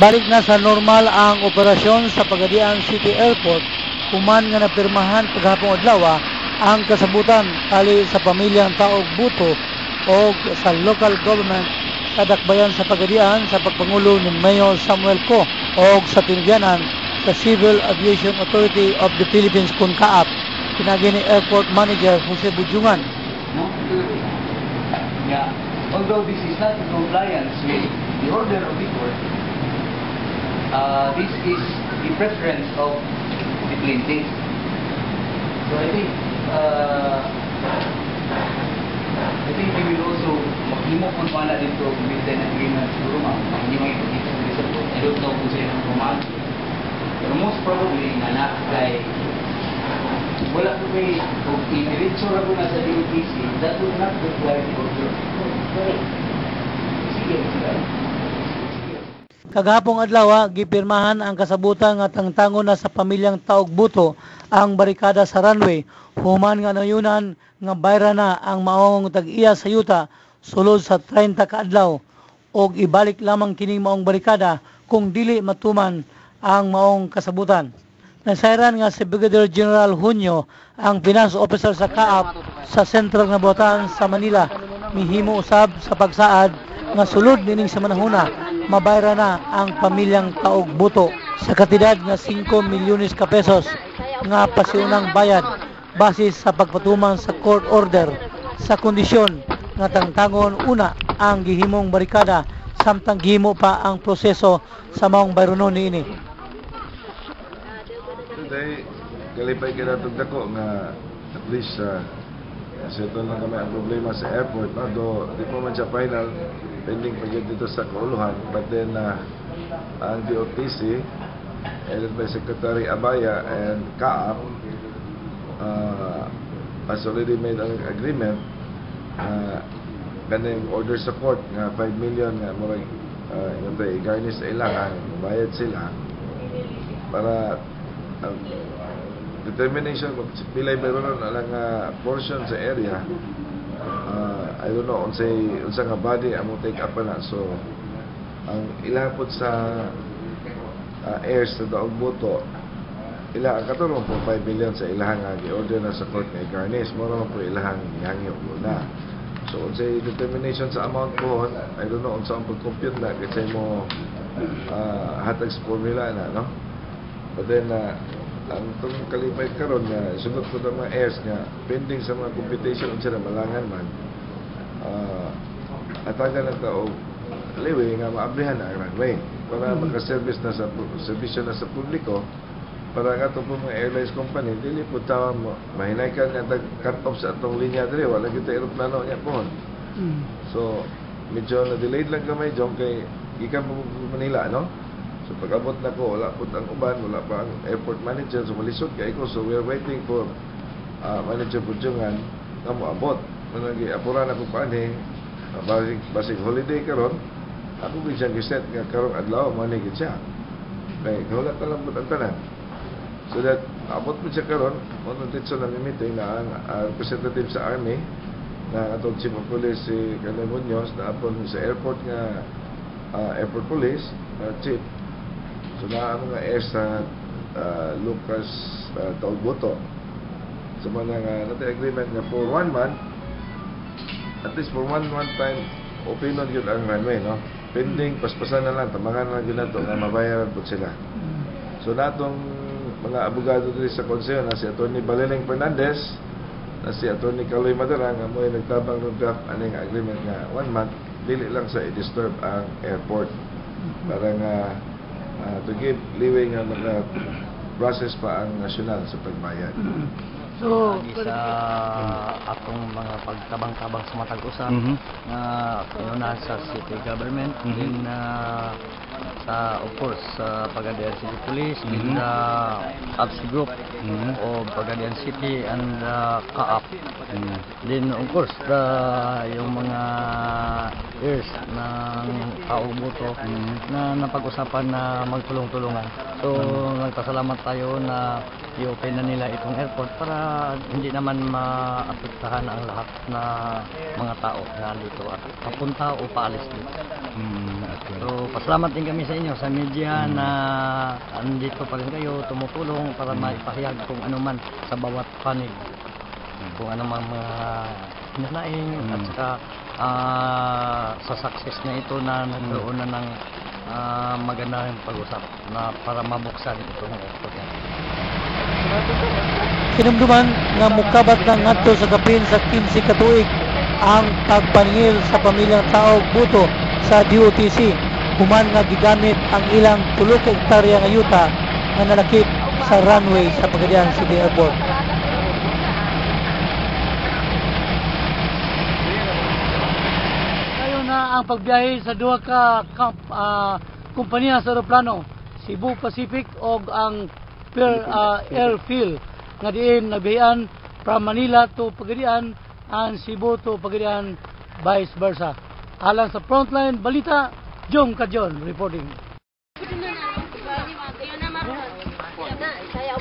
balik na sa normal ang operasyon sa Pagadian City Airport, human nga napirmahan paghapong adlaw ang kasabutan tali sa pamilyang Taog Buto o sa local government sa dakbayan sa Pagadian sa pagpangulo ni Mayor Samuel Co o sa tinigyanan sa Civil Aviation Authority of the Philippines (CONCAAP), pinagi ni Airport Manager Jose Budjungan. No? Yeah. Although this is not in compliance with the order of the court, this is the preference of the plaintiff. So I think we will also mag-himok kung paano dito with an agreement siguro hindi makikita sa court. I don't know kung sila ng pumaan. Pero most probably nga kay wala ko may i-diretso na ko na sa DOTC, that will not require the order. Sige. Kagahapong adlaw gipirmahan ang kasabutan nga tangtangon na sa pamilyang Taog Buto ang barikada sa runway, human nga nayunan nga bayra na ang maong tag-iya sa yuta sulod sa 30 ka adlaw og ibalik lamang kining maong barikada kung dili matuman ang maong kasabutan. Nasairan nga si Brigadier General Junio, ang finance officer sa CAAP sa Sentral nga Botan sa Manila, mihimo usab sa pagsaad nga sulod nining sa manahuna mabayra na ang pamilyang Taog Buto sa katidad nga 5 milyones ka pesos nga pasiunang bayad base sa pagpatuman sa court order sa kondisyon nga tangtangon una ang gihimong barikada samtang gihimo pa ang proseso sa maong bayronon niini. Today, kalipay ka na dako nga at least settle na kami ang problema sa airport, no? Do di pa man siya final, pending pa dito sa kauluhan, but then ang DOTC headed by Secretary Abaya and CAAP has already made an agreement kaning order sa court nga 5 million nga murag i-garnish sa ilang bayad sila para determination kung pilay mayroon lang portion sa area. I don't know unsa nga body amo take up na. So ang ilang pud sa heirs sa Taog Buto, ila ang katarong po 5 million sa ilahang gi-order na sa court nga garnish, moro po ilahang ihangyo muna. So unsay determination sa amount po, I don't know unsa ang pag-compute na kasi mo hatag sa formula na, no? But then ang itong kalipay karon nga sunod ko ng mga heirs nga pending sa mga computation unsa na malangan man atagan na tao liwi nga maabrihan na ang runway para makaservice na sa servisyo na sa publiko para nga itong mga airlines company dili po tawa mahinay ka nga cut off sa atong linya diri wala kita aeroplano niya po. So medyo na delayed lang kamay jong kay gikan po Manila, no? So pag-abot na ko, wala po ang uban, wala pa ang airport manager, so malisod kayo ko. So we are waiting for Manager Budjungan na mo abot. Managi, apuran ako pa basig holiday karon ako ko siyang giset nga karong adlaw, manigit siya. Kaya kahulat na lang po ang tanan. So that, abot po siya karon, mga titso na meeting na ang representative sa Army, na atong Chief of Police si Colonel Munoz, na apon sa airport nga Airport Police, Chief. So na ang mga airs sa Lucas Taog Buto. So mga nati-agreement nga for 1 month, at least for 1 month time, openon yun ang runway, no? Pending, paspasan na lang, tamangan na lang yun na ito, nga mabayaran po sila. So natong mga abogado dito sa konseyo na si Atty. Baliling Fernandez, na si Atty. Kaloy Madara, nga mo ay nagtabang ng draft aning agreement nga 1 month, dili lang sa i-disturb ang airport. Para nga to give leeway nga process pa ang nasyonal sa pagbayad. So, sa atong mga pagtabang-tabang sa matag usa nga pinuna sa city government, din sa of course sa Pagadian City Police, din sa ABS Group o Pagadian City and CAAP. Then of course yung mga heirs ng Taog Buto na napag-usapan na magtulong-tulungan. So nagpasalamat tayo na i-open na nila itong airport para hindi naman ma-affect protektahan ang lahat na mga tao na dito at papunta o paalis dito. So, pasalamat din kami sa inyo, sa media na andito pa rin kayo, tumutulong para maipahayag kung ano man sa bawat panig. Kung ano man mga hinanaing at saka sa success na ito na nagkaroon na ng magandang pag-usap na para mabuksan itong airport. Kinumduman nga mukabat na ngadto sa kapin sa 15 ka tuig ang pagpaningil sa pamilyang Taog Buto sa DOTC human nga gigamit ang ilang 3 ka hektarya nga yuta nga nalakip sa runway sa Pagadian City Airport. Kayo na ang pagbiyahe sa duha ka kompanya sa eroplano, Cebu Pacific o ang Pearl Airfield nga diin nagbiyahan from Manila to Pagadian and Cebu to Pagadian vice versa. Alang sa Frontline Balita, Jong Kajon reporting. Saya